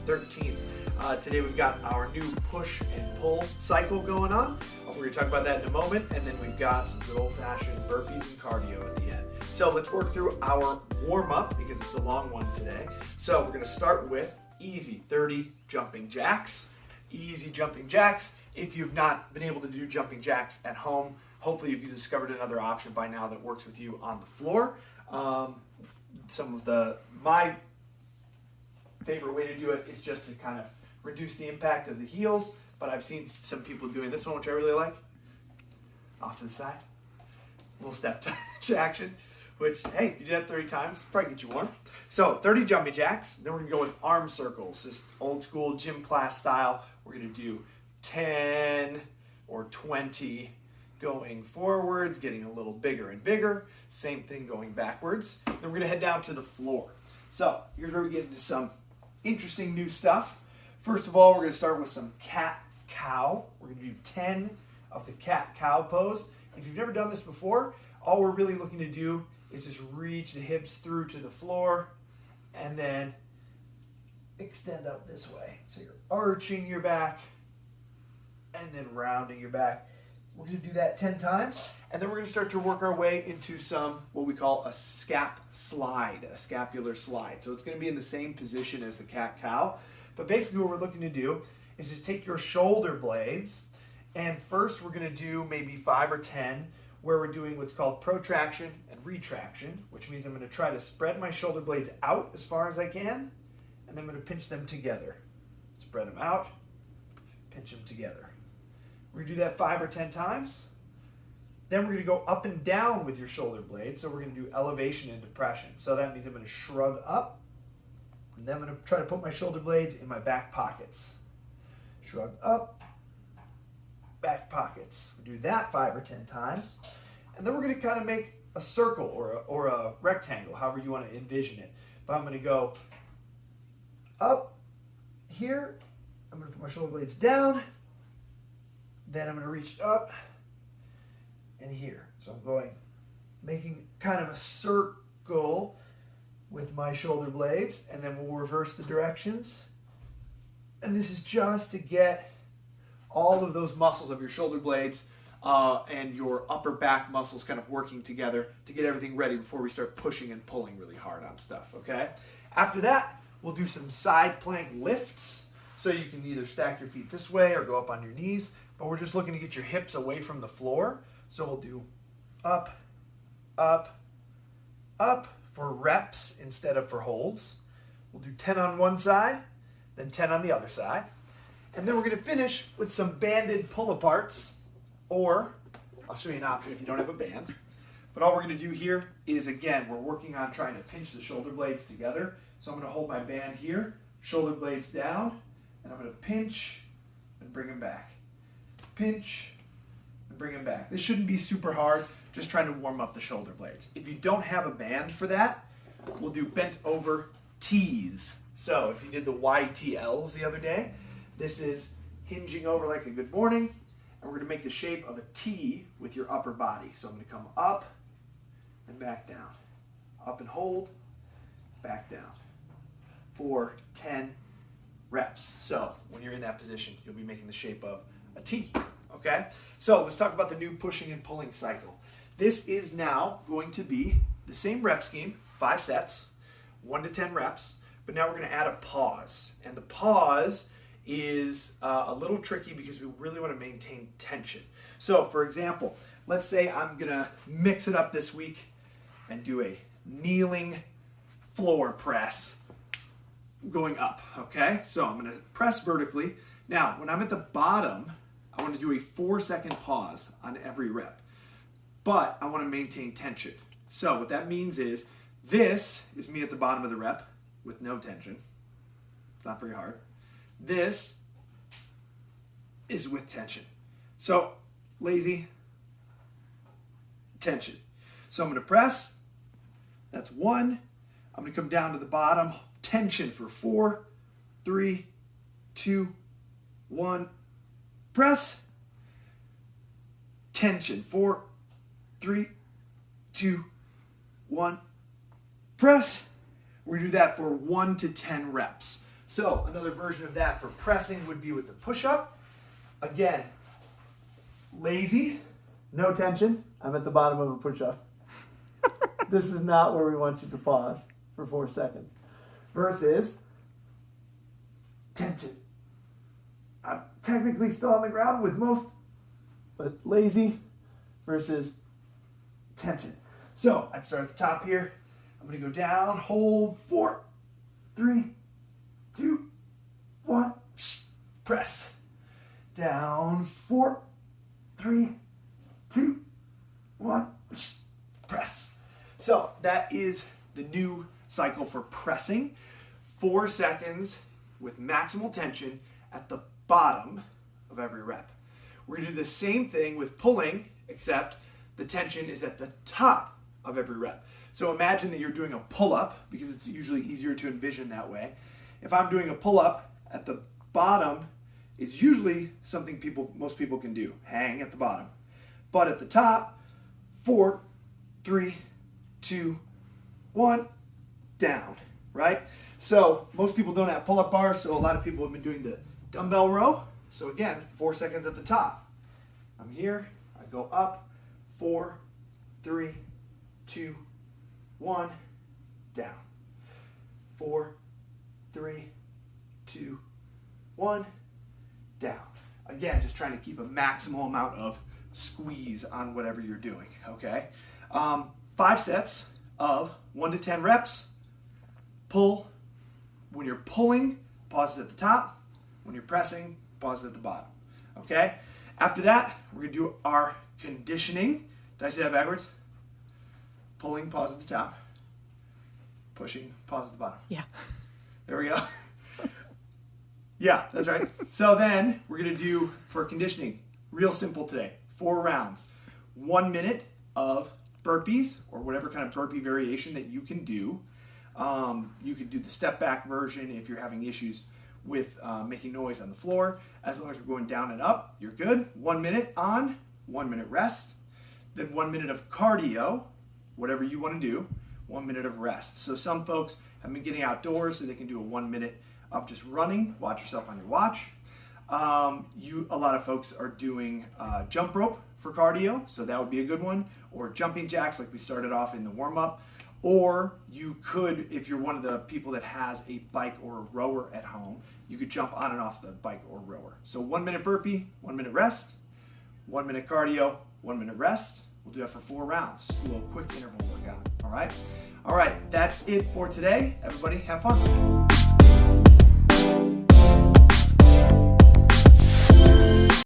13th. Today we've got our new push and pull cycle going on. We're going to talk about that in a moment, and then we've got some good old-fashioned burpees and cardio at the end. So let's work through our warm-up because it's a long one today. So we're going to start with easy 30 jumping jacks. Easy jumping jacks. If you've not been able to do jumping jacks at home, hopefully you've discovered another option by now that works with you on the floor. My favorite way to do it is just to kind of reduce the impact of the heels, but I've seen some people doing this one, which I really like. Off to the side, little step touch action, which, hey, if you do that 30 times, probably get you warm. So 30 jumping jacks, then we're gonna go with arm circles, just old school gym class style. We're gonna do 10 or 20 going forwards, getting a little bigger and bigger. Same thing going backwards. Then we're gonna head down to the floor. So here's where we get into some interesting new stuff. First of all, we're gonna start with some cat-cow. We're gonna do 10 of the cat-cow pose. If you've never done this before, all we're really looking to do is just reach the hips through to the floor and then extend up this way. So you're arching your back and then rounding your back. We're gonna do that 10 times, and then we're gonna start to work our way into some, what we call a scap slide, a scapular slide. So it's gonna be in the same position as the cat-cow, but basically what we're looking to do is just take your shoulder blades, and first we're gonna do maybe 5 or 10, where we're doing what's called protraction and retraction, which means I'm gonna try to spread my shoulder blades out as far as I can, and then I'm gonna pinch them together. Spread them out, pinch them together. We're gonna do that 5 or 10 times. Then we're gonna go up and down with your shoulder blades. So we're gonna do elevation and depression. So that means I'm gonna shrug up, and then I'm gonna try to put my shoulder blades in my back pockets. Shrug up, back pockets. We do that 5 or 10 times. And then we're gonna kind of make a circle or a rectangle, however you wanna envision it. But I'm gonna go up here. I'm gonna put my shoulder blades down. Then I'm going to reach up and here. So I'm making kind of a circle with my shoulder blades, and then we'll reverse the directions. And this is just to get all of those muscles of your shoulder blades and your upper back muscles kind of working together to get everything ready before we start pushing and pulling really hard on stuff, okay? After that, we'll do some side plank lifts. So you can either stack your feet this way or go up on your knees. But we're just looking to get your hips away from the floor. So we'll do up, up, up for reps instead of for holds. We'll do 10 on one side, then 10 on the other side. And then we're gonna finish with some banded pull-aparts, or I'll show you an option if you don't have a band. But all we're gonna do here is, again, we're working on trying to pinch the shoulder blades together. So I'm gonna hold my band here, shoulder blades down, and I'm gonna pinch and bring them back. Pinch and bring them back. This shouldn't be super hard, just trying to warm up the shoulder blades. If you don't have a band for that, we'll do bent over T's. So if you did the YTLs the other day, this is hinging over like a good morning, and we're gonna make the shape of a T with your upper body. So I'm gonna come up and back down. Up and hold, back down. For 10 reps. So when you're in that position, you'll be making the shape of a T, okay? So let's talk about the new pushing and pulling cycle. This is now going to be the same rep scheme, 5 sets, 1 to 10 reps, but now we're gonna add a pause. And the pause is a little tricky because we really wanna maintain tension. So for example, let's say I'm gonna mix it up this week and do a kneeling floor press going up, okay? So I'm gonna press vertically. Now, when I'm at the bottom, I want to do a 4-second pause on every rep, but I want to maintain tension. So what that means is, this is me at the bottom of the rep with no tension. It's not very hard. This is with tension. So lazy, tension. So I'm going to press. That's 1. I'm going to come down to the bottom. Tension for 4, 3, 2, 1. Press. Tension. 4, 3, 2, 1. Press. We're going to do that for 1 to 10 reps. So another version of that for pressing would be with the push-up. Again, lazy, no tension. I'm at the bottom of a push-up. This is not where we want you to pause for 4 seconds. Versus tension. I'm technically still on the ground with most, but lazy versus tension. So I'd start at the top here. I'm going to go down, hold, 4, 3, 2, 1, press. Down, 4, 3, 2, 1, press. So that is the new cycle for pressing. 4 seconds with maximal tension at the bottom of every rep. We're going to do the same thing with pulling, except the tension is at the top of every rep. So imagine that you're doing a pull-up, because it's usually easier to envision that way. If I'm doing a pull-up, at the bottom is usually something most people can do, hang at the bottom. But at the top, 4, 3, 2, 1, down, right? So most people don't have pull-up bars, so a lot of people have been doing the dumbbell row. So again, 4 seconds at the top. I'm here, I go up, 4, 3, 2, 1, down. 4, 3, 2, 1, down. Again, just trying to keep a maximal amount of squeeze on whatever you're doing, okay? 5 sets of 1 to 10 reps. Pull. When you're pulling, pause at the top. When you're pressing, pause at the bottom, okay? After that, we're gonna do our conditioning. Did I say that backwards? Pulling, pause at the top. Pushing, pause at the bottom. Yeah. There we go. Yeah, that's right. So then we're going to do, for conditioning, real simple today, 4 rounds. 1 minute of burpees, or whatever kind of burpee variation that you can do. You could do the step back version if you're having issues with making noise on the floor. As long as we're going down and up, you're good. 1 minute on, 1 minute rest. Then 1 minute of cardio, whatever you want to do, 1 minute of rest. So some folks have been getting outdoors so they can do a 1 minute of just running. Watch yourself on your watch. A lot of folks are doing jump rope for cardio, so that would be a good one, or jumping jacks like we started off in the warm-up. Or you could, if you're one of the people that has a bike or a rower at home, you could jump on and off the bike or rower. So 1 minute burpee, 1 minute rest, 1 minute cardio, 1 minute rest. We'll do that for 4 rounds, just a little quick interval workout, all right? All right, that's it for today. Everybody, have fun.